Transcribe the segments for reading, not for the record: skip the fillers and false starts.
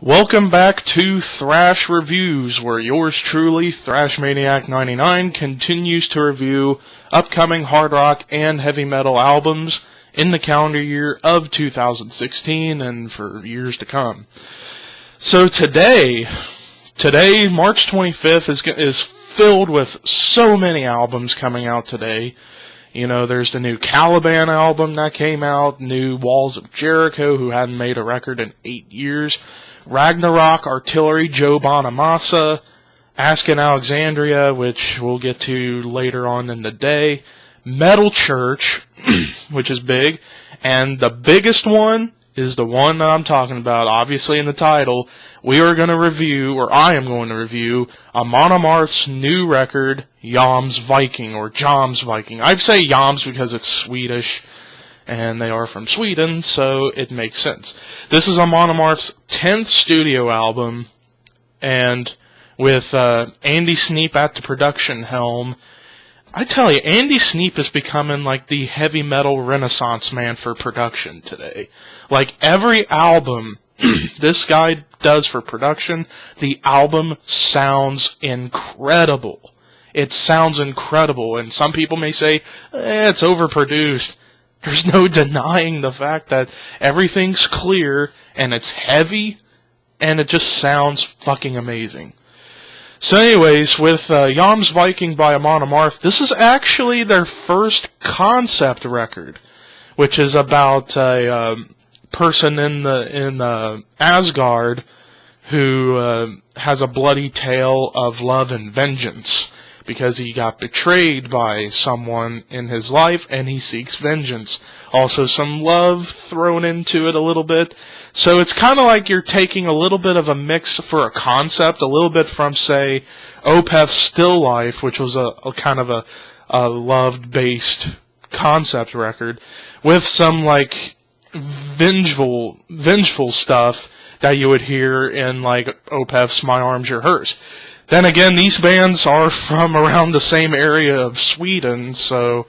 Welcome back to Thrash Reviews, where yours truly, Thrash Maniac 99, continues to review upcoming hard rock and heavy metal albums in the calendar year of 2016 and for years to come. So today, March 25th, is filled with so many albums coming out today. You know, there's the new Caliban album that came out, new Walls of Jericho, who hadn't made a record in 8 years, Ragnarok, Artillery, Joe Bonamassa, Askin Alexandria, which we'll get to later on in the day, Metal Church, which is big, and the biggest one is the one that I'm talking about, obviously in the title. We are going to review, or I am going to review, Amon Amarth's new record, JOMSVIKING, or JOMSVIKING. I say Joms because it's Swedish, and they are from Sweden, so it makes sense. This is Amon Amarth's 10th studio album, and with Andy Sneap at the production helm. I tell you, Andy Sneap is becoming like the heavy metal renaissance man for production today. Like every album this guy does for production, the album sounds incredible. It sounds incredible, and some people may say, it's overproduced. There's no denying the fact that everything's clear, and it's heavy, and it just sounds fucking amazing. So anyways, with JOMSVIKING by Amon Amarth, this is actually their first concept record, which is about a person in Asgard who has a bloody tale of love and vengeance, because he got betrayed by someone in his life, and he seeks vengeance. Also some love thrown into it a little bit. So it's kind of like you're taking a little bit of a mix for a concept, a little bit from, say, Opeth's Still Life, which was a kind of a love-based concept record, with some, like, vengeful stuff that you would hear in, like, Opeth's My Arms, Your Hers. Then again, these bands are from around the same area of Sweden, so,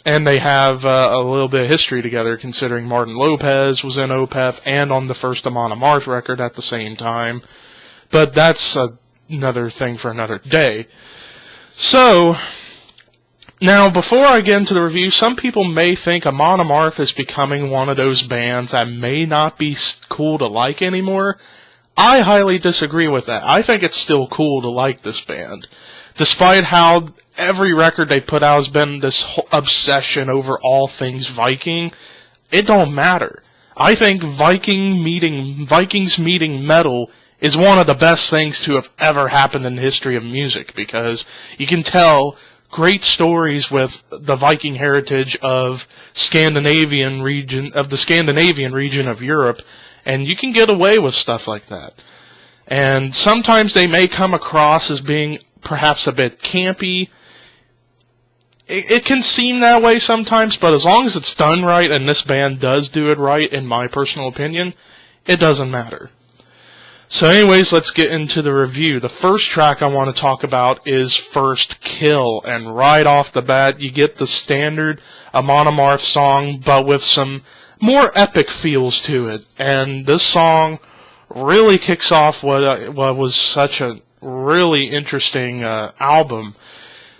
and they have a little bit of history together, considering Martin Lopez was in Opeth and on the first Amon Amarth record at the same time. But that's another thing for another day. So, now before I get into the review, some people may think Amon Amarth is becoming one of those bands that may not be cool to like anymore. I highly disagree with that. I think it's still cool to like this band. Despite how every record they put out has been this obsession over all things Viking, it don't matter. I think Vikings meeting metal is one of the best things to have ever happened in the history of music, because you can tell great stories with the Viking heritage of the Scandinavian region of Europe, and you can get away with stuff like that. And sometimes they may come across as being perhaps a bit campy. It can seem that way sometimes, but as long as it's done right, and this band does do it right, in my personal opinion, it doesn't matter. So anyways, let's get into the review. The first track I want to talk about is First Kill, and right off the bat, you get the standard Amon Amarth song, but with some more epic feels to it. And this song really kicks off what was such a really interesting album.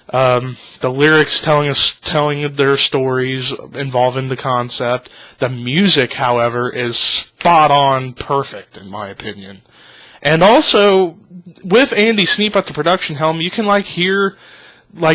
The lyrics telling their stories involving the concept. The music, however, is spot on perfect, in my opinion. And also, with Andy Sneap at the production helm, you can hear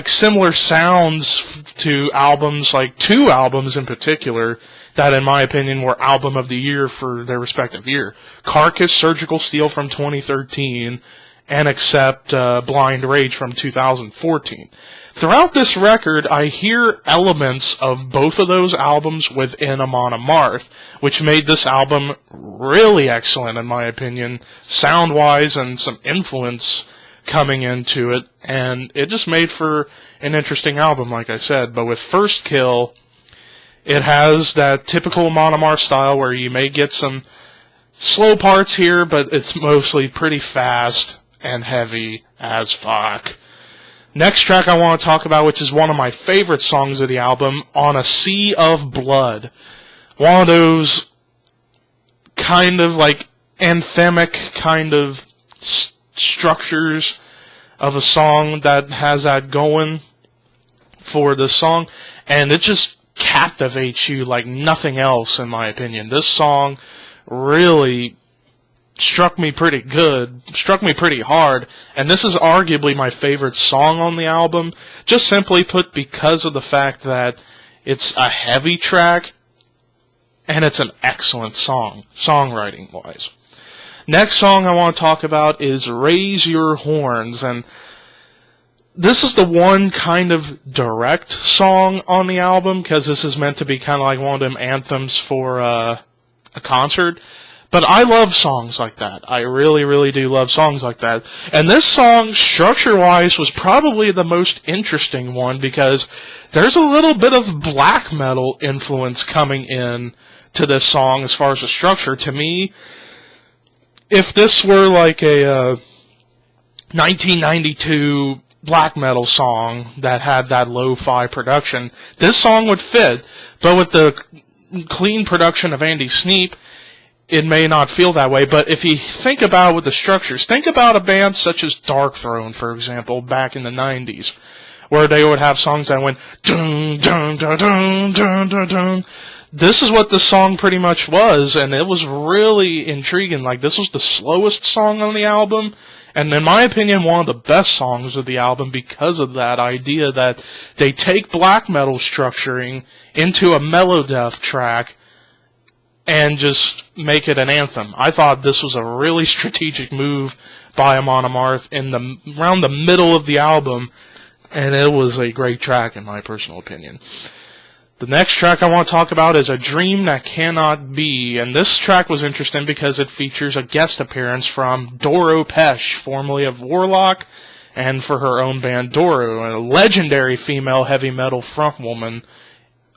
similar sounds to albums, like 2 albums in particular, that in my opinion were album of the year for their respective year. Carcass, Surgical Steel from 2013, and Accept, Blind Rage from 2014. Throughout this record, I hear elements of both of those albums within Amon Amarth, which made this album really excellent in my opinion, sound-wise, and some influence coming into it, and it just made for an interesting album, like I said. But with First Kill, it has that typical Amon Amarth style where you may get some slow parts here, but it's mostly pretty fast and heavy as fuck. Next track I want to talk about, which is one of my favorite songs of the album, On a Sea of Blood. One of those kind of anthemic kind of structures of a song that has that going for the song, and it just captivates you like nothing else, in my opinion. This song really struck me pretty hard, and this is arguably my favorite song on the album, just simply put because of the fact that it's a heavy track, and it's an excellent song, songwriting-wise. Next song I want to talk about is Raise Your Horns, and this is the one kind of direct song on the album, because this is meant to be kind of like one of them anthems for a concert. But I love songs like that. I really, really do love songs like that. And this song, structure-wise, was probably the most interesting one, because there's a little bit of black metal influence coming in to this song as far as the structure. To me, if this were like a 1992 black metal song that had that lo-fi production, this song would fit. But with the clean production of Andy Sneap, it may not feel that way. But if you think about it with the structures, think about a band such as Darkthrone, for example, back in the 90s, where they would have songs that went dun dun dun dun dun dun dun. This is what the song pretty much was, and it was really intriguing. Like, this was the slowest song on the album, and in my opinion, one of the best songs of the album because of that idea that they take black metal structuring into a melodeath track and just make it an anthem. I thought this was a really strategic move by Amon Amarth around the middle of the album, and it was a great track in my personal opinion. The next track I want to talk about is A Dream That Cannot Be, and this track was interesting because it features a guest appearance from Doro Pesch, formerly of Warlock, and for her own band Doro, a legendary female heavy metal frontwoman,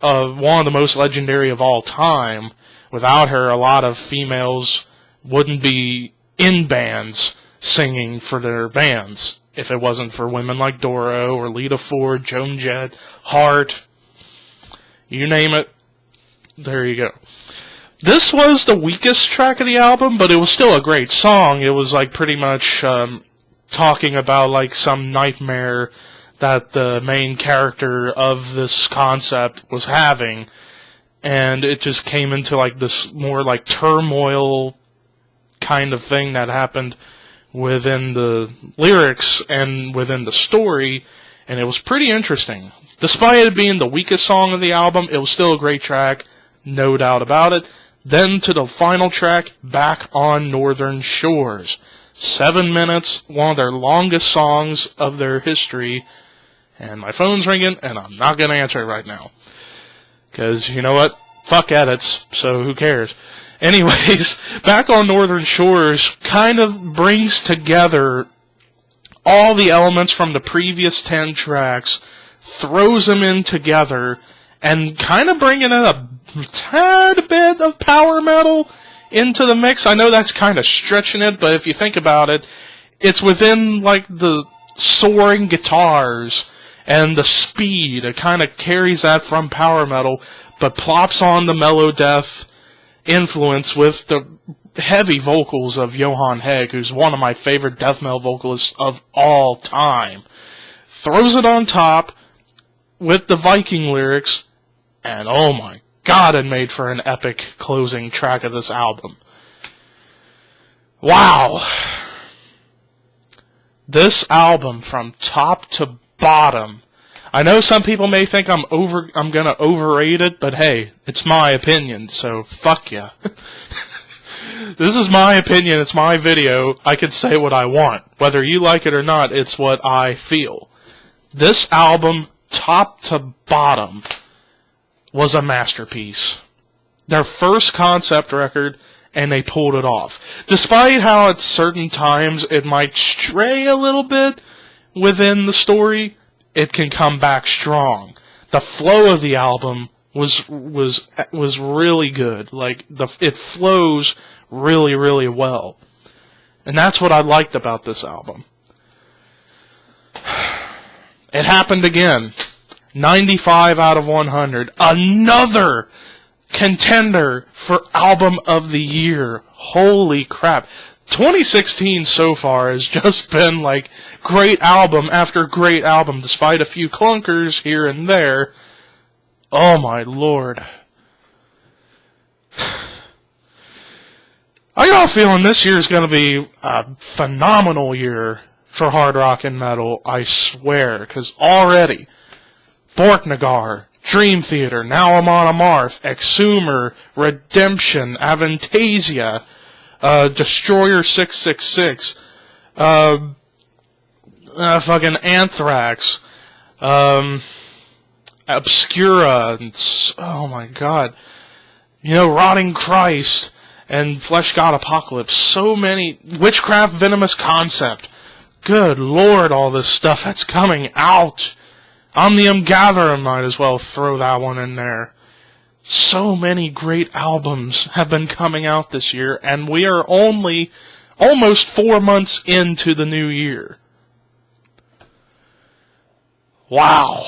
one of the most legendary of all time. Without her, a lot of females wouldn't be in bands singing for their bands if it wasn't for women like Doro or Lita Ford, Joan Jett, Hart. You name it, there you go. This was the weakest track of the album, but it was still a great song. It was like pretty much talking about like some nightmare that the main character of this concept was having, and it just came into like this more like turmoil kind of thing that happened within the lyrics and within the story, and it was pretty interesting. Despite it being the weakest song of the album, it was still a great track, no doubt about it. Then to the final track, Back on Northern Shores. 7 minutes, one of their longest songs of their history. And my phone's ringing, and I'm not going to answer it right now. Because, you know what? Fuck edits, so who cares? Anyways, Back on Northern Shores kind of brings together all the elements from the previous 10 tracks, throws them in together, and kind of bringing in a tad bit of power metal into the mix. I know that's kind of stretching it, but if you think about it, it's within like the soaring guitars and the speed. It kind of carries that from power metal, but plops on the melodeath influence with the heavy vocals of Johan Hegg, who's one of my favorite death metal vocalists of all time. Throws it on top with the Viking lyrics, and oh my god, it made for an epic closing track of this album. Wow! This album, from top to bottom, I know some people may think I'm gonna overrate it, but hey, it's my opinion, so fuck ya. This is my opinion, it's my video, I can say what I want. Whether you like it or not, it's what I feel. This album, top to bottom, was a masterpiece. Their first concept record, and they pulled it off. Despite how at certain times it might stray a little bit within the story, it can come back strong. The flow of the album was really good. Like, it flows really, really well. And that's what I liked about this album. It happened again. 95 out of 100. Another contender for Album of the Year. Holy crap. 2016 so far has just been like great album after great album, despite a few clunkers here and there. Oh my lord. I got a feeling this year is going to be a phenomenal year for hard rock and metal, I swear, because already Borknagar, Dream Theater, now Amon Amarth, Exhumer, Redemption, Avantasia, Destroyer 666, fucking Anthrax, Obscura, and, oh my god, Rotting Christ, and Flesh God Apocalypse, so many, Witchcraft Venomous Concept, good lord, all this stuff that's coming out. Omnium Gatherum, might as well throw that one in there. So many great albums have been coming out this year, and we are only almost 4 months into the new year. Wow.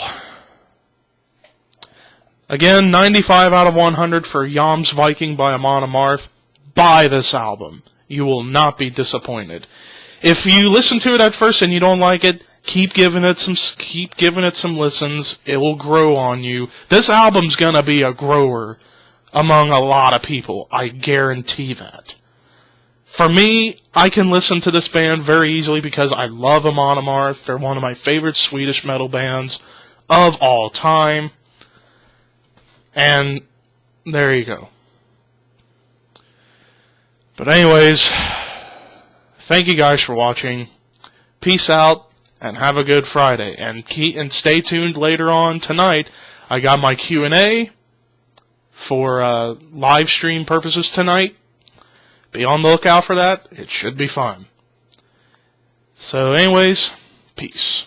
Again, 95 out of 100 for JOMSVIKING by Amon Amarth. Buy this album. You will not be disappointed. If you listen to it at first and you don't like it, keep giving it some listens. It will grow on you. This album's gonna be a grower among a lot of people. I guarantee that. For me, I can listen to this band very easily because I love Amon Amarth. They're one of my favorite Swedish metal bands of all time. And there you go. But anyways, thank you guys for watching. Peace out, and have a good Friday. And stay tuned later on tonight. I got my Q&A for live stream purposes tonight. Be on the lookout for that. It should be fun. So anyways, peace.